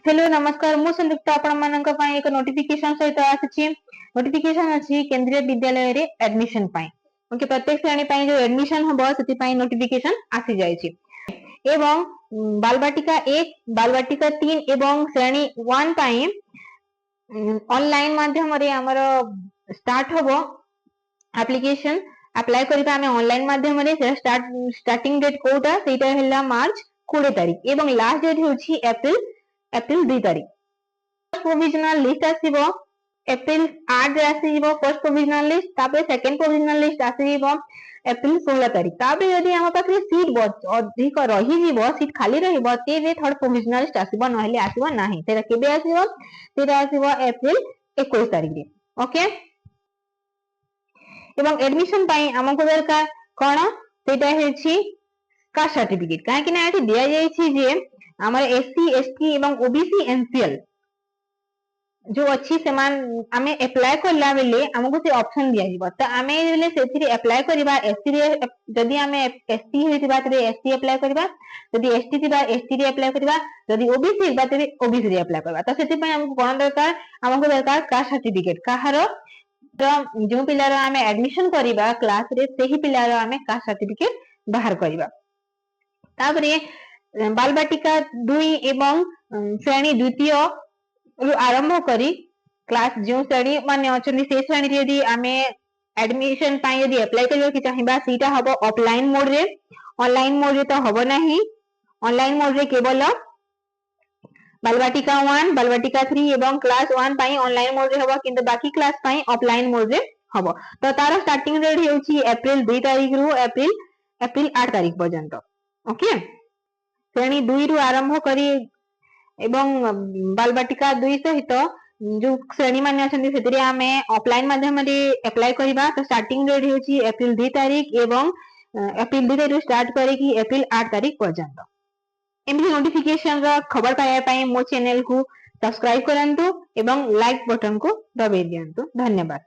Hello नमस्कार मु संयुक्त आपण मानक पई एक नोटिफिकेशन सहित आछि नोटिफिकेशन अछि केंद्रीय विद्यालय रे एडमिशन पई ओके प्रत्येक श्रेणी पई जो एडमिशन हबो सेति पई नोटिफिकेशन आसी जाय छि एवं बालबाटिका 1 बालबाटिका 3 एवं श्रेणी 1 पई ऑनलाइन माध्यम रे हमर स्टार्ट हबो एप्लीकेशन अप्लाई करबा हमें ऑनलाइन माध्यम रे स्टार्टिंग डेट कोटा सेटा हैला मार्च 20 तारिख एवं लास्ट डेट होछि एप्रिल 2 तारिख प्रोविजनल लिस्ट आसीबो एप्रिल 8 रे आसीबो फर्स्ट प्रोविजनल लिस्ट तापर सेकंड प्रोविजनल लिस्ट आसीबो एप्रिल 16 तारिख तापर यदि हम पाखरे सीट अधिक रही जीवो सीट खाली रहिबो तेबे थर्ड प्रोविजनल लिस्ट आसीबो नहले आसीबो नाही तेरा केबे आसीबो तेरा आसीबो एप्रिल 21 तारिख रे ओके एवं एडमिशन पाई हमको दरकार कोन सेटा हेछि कास्ट सर्टिफिकेट काहे कि ना एठी दिया जाय छि जे हमर एससी एसटी एवं ओबीसी एनसीएल जो अच्छी सेमान आमे अप्लाई करला बेले हमको से ऑप्शन दिया जिवो त आमे बेले सेथि रे अप्लाई करबा एससी रे जदी आमे एसटी हेतिबा तरे एसटी अप्लाई करबा जदी एसटी थिबा एसटी रे अप्लाई करबा जदी ओबीसी हेबा तरे ओबीसी रे अप्लाई करबा त सेति पय हमको कोन दरकार हमको दरकार कास्ट सर्टिफिकेट काहारो तो जो पिलार आमे एडमिशन करबा क्लास रे सेही पिलार आमे कास्ट सर्टिफिकेट बाहर करबा तापरे बालबाटिका 2 एवं श्रेणी द्वितीय आरंभ करी क्लास जो श्रेणी माने अछनी से श्रेणी रे यदि आमे एडमिशन पाई यदि अप्लाई करियो कि चाहिबा सीटा हबो ऑफलाइन मोड रे ऑनलाइन मोड रे तो हबो नाही ऑनलाइन मोड रे केवल बालबाटिका 1 बालबाटिका 3 एवं क्लास 1 पाई ऑनलाइन मोड रे हबो किंतु बाकी क्लास पाई ऑफलाइन मोड रे हबो तो तार स्टार्टिंग डेट हेउची अप्रैल 2 तारिख रु अप्रैल 8 तारिख पर्यंत ओके श्रेणी 2 रु आरंभ करी एवं बालबाटिका 2 सहित जो श्रेणी माने अछन सेतिरे आमे ऑफलाइन माध्यम रे अप्लाई करबा तो स्टार्टिंग डेट हेउची अप्रैल 2 तारिख एवं अप्रैल 2 तारिख स्टार्ट करे कि अप्रैल 8 तारिख पर्यंत एमि नोटिफिकेशन रा खबर पाया पई मो चैनल को सब्सक्राइब करंतु एवं लाइक बटन को दबाई दियंतु धन्यवाद।